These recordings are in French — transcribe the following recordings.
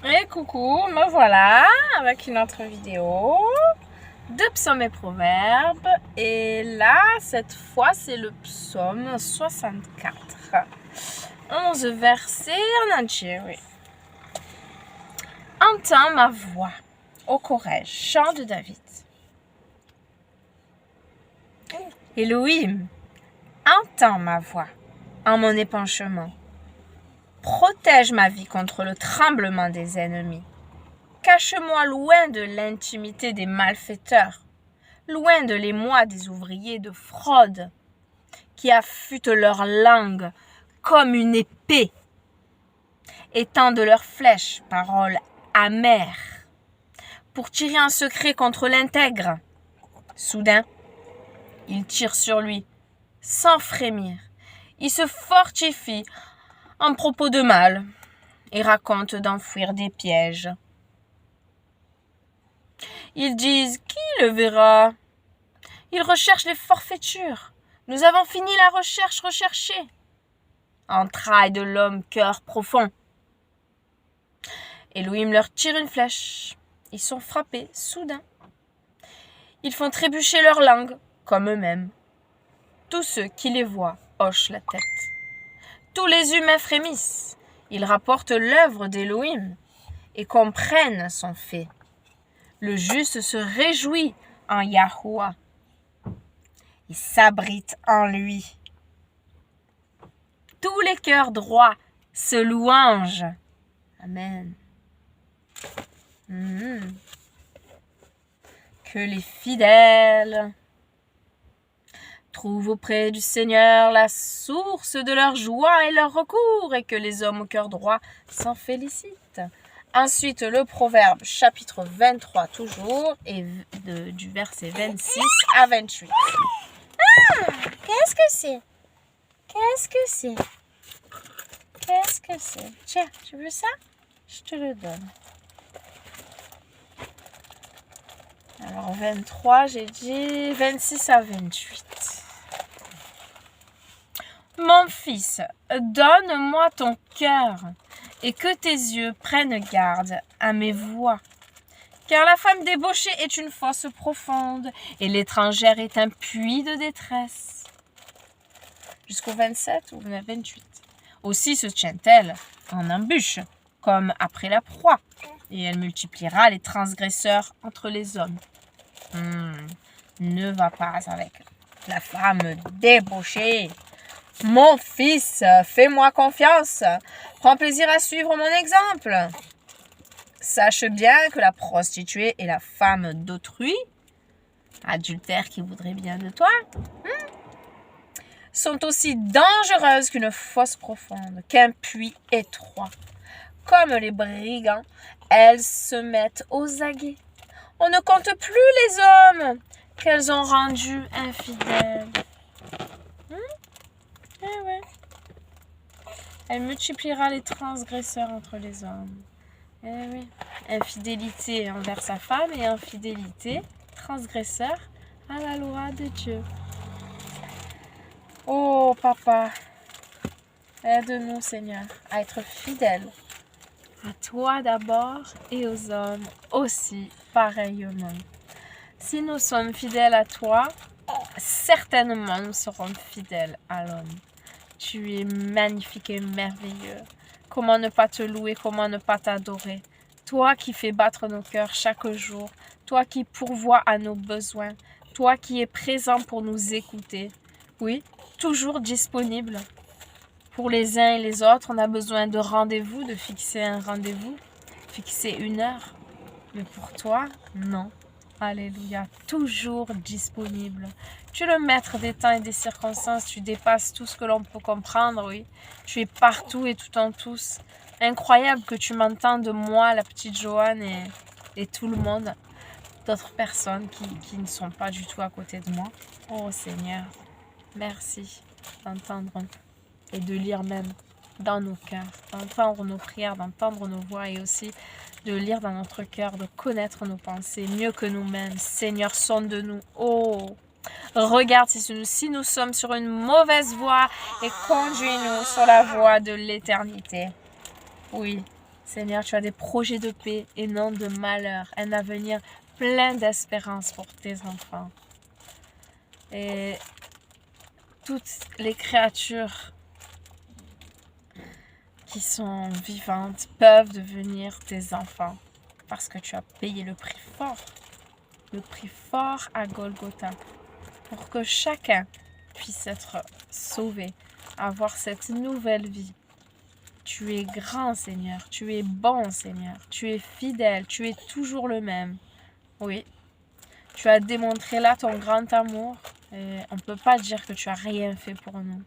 Et coucou, me voilà avec une autre vidéo de psaumes et proverbes. Et là, cette fois, c'est le psaume 64. 11 versets en entier, oui. Entends ma voix, ô Corège, chant de David. Elohim, entends ma voix en mon épanchement. Protège ma vie contre le tremblement des ennemis. Cache-moi loin de l'intimité des malfaiteurs, loin de l'émoi des ouvriers de fraude, qui affûtent leur langue comme une épée, et tendent leurs flèches, paroles amères, pour tirer en secret contre l'intègre. Soudain, ils tirent sur lui, sans frémir. Ils se fortifient en propos de mal et racontent d'enfouir des pièges. Ils disent, qui le verra? Ils recherchent les forfaitures. Nous avons fini la recherche recherchée. Entrailles de l'homme, cœur profond. Elohim leur tire une flèche. Ils sont frappés, soudain. Ils font trébucher leur langue, comme eux-mêmes. Tous ceux qui les voient hochent la tête. Tous les humains frémissent. Ils rapportent l'œuvre d'Elohim et comprennent son fait. Le juste se réjouit en Yahuwah. Il s'abrite en lui. Tous les cœurs droits se louangent. Amen. Que les fidèles trouvent auprès du Seigneur la source de leur joie et leur recours, et que les hommes au cœur droit s'en félicitent. Ensuite, le Proverbe, chapitre 23 toujours, et du verset 26 à 28. Qu'est-ce que c'est? Qu'est-ce que c'est? Qu'est-ce que c'est? Tiens, tu veux ça? Je te le donne. Alors, 23, j'ai dit 26 à 28. Mon fils, donne-moi ton cœur, et que tes yeux prennent garde à mes voix. Car la femme débauchée est une fosse profonde, et l'étrangère est un puits de détresse. Jusqu'au 27 ou 28. Aussi se tient-elle en embûche, comme après la proie, et elle multipliera les transgresseurs entre les hommes. Ne va pas avec la femme débauchée. Mon fils, fais-moi confiance. Prends plaisir à suivre mon exemple. Sache bien que la prostituée est la femme d'autrui, adultère qui voudrait bien de toi, sont aussi dangereuses qu'une fosse profonde, qu'un puits étroit. Comme les brigands, elles se mettent aux aguets. On ne compte plus les hommes qu'elles ont rendus infidèles. Eh ouais. Elle multipliera les transgresseurs entre les hommes. Eh oui. Infidélité envers sa femme et infidélité, transgresseur à la loi de Dieu. Oh papa, aide-nous Seigneur à être fidèles à toi d'abord et aux hommes aussi pareillement. Si nous sommes fidèles à toi, certainement nous serons fidèles à l'homme. Tu es magnifique et merveilleux. Comment ne pas te louer, comment ne pas t'adorer? Toi qui fais battre nos cœurs chaque jour, toi qui pourvois à nos besoins, toi qui es présent pour nous écouter. Oui, toujours disponible. Pour les uns et les autres, on a besoin de rendez-vous, de fixer un rendez-vous, fixer une heure. Mais pour toi, non. Alléluia, toujours disponible. Tu es le maître des temps et des circonstances, tu dépasses tout ce que l'on peut comprendre, oui. Tu es partout et tout en tous. Incroyable que tu m'entendes, moi, la petite Joanne et tout le monde, d'autres personnes qui ne sont pas du tout à côté de moi. Oh Seigneur, merci d'entendre et de lire même dans nos cœurs, d'entendre nos prières, d'entendre nos voix et aussi de lire dans notre cœur, de connaître nos pensées mieux que nous-mêmes. Seigneur, sonde-nous. Oh, regarde si nous sommes sur une mauvaise voie et conduis-nous sur la voie de l'éternité. Oui, Seigneur, tu as des projets de paix et non de malheur, un avenir plein d'espérance pour tes enfants. Et toutes les créatures qui sont vivantes peuvent devenir tes enfants parce que tu as payé le prix fort à Golgotha, pour que chacun puisse être sauvé, avoir cette nouvelle vie. Tu es grand, Seigneur, tu es bon, Seigneur, tu es fidèle, tu es toujours le même. Oui, tu as démontré là ton grand amour et on ne peut pas dire que tu as rien fait pour nous.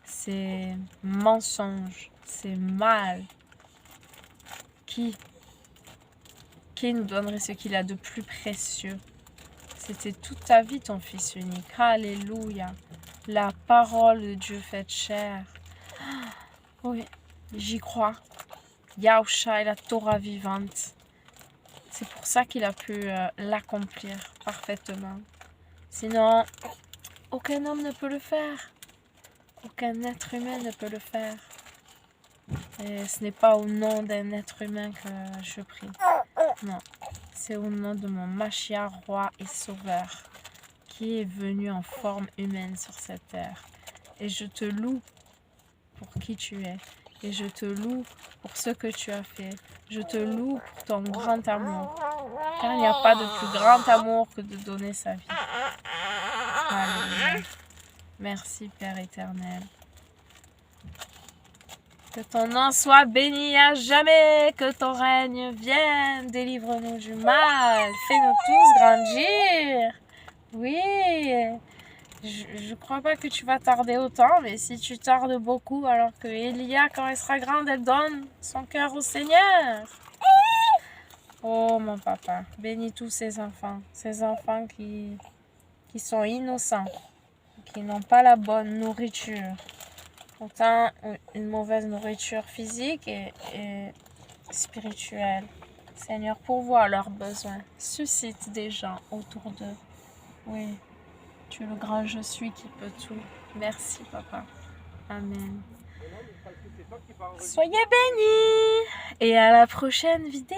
C'est mensonge, c'est mal. Qui nous donnerait ce qu'il a de plus précieux? C'était toute ta vie ton Fils unique. Alléluia. La parole de Dieu faite chair. Oui, j'y crois. Yahusha est la Torah vivante. C'est pour ça qu'il a pu l'accomplir parfaitement. Sinon, aucun homme ne peut le faire. Aucun être humain ne peut le faire. Et ce n'est pas au nom d'un être humain que je prie. Non, c'est au nom de mon Mashiach, roi et sauveur, qui est venu en forme humaine sur cette terre. Et je te loue pour qui tu es. Et je te loue pour ce que tu as fait. Je te loue pour ton grand amour. Car il n'y a pas de plus grand amour que de donner sa vie. Alléluia. Merci Père éternel. Que ton nom soit béni à jamais, que ton règne vienne, délivre-nous du mal, fais-nous tous grandir. Oui, je crois pas que tu vas tarder autant, mais si tu tardes beaucoup, alors que Elia, quand elle sera grande, elle donne son cœur au Seigneur. Oh mon papa, bénis tous ces enfants qui sont innocents, qui n'ont pas la bonne nourriture. Pourtant, une mauvaise nourriture physique et spirituelle. Seigneur, pourvois leurs besoins. Suscite des gens autour d'eux. Oui, tu es le grand je suis qui peut tout. Merci, papa. Amen. Soyez bénis et à la prochaine vidéo.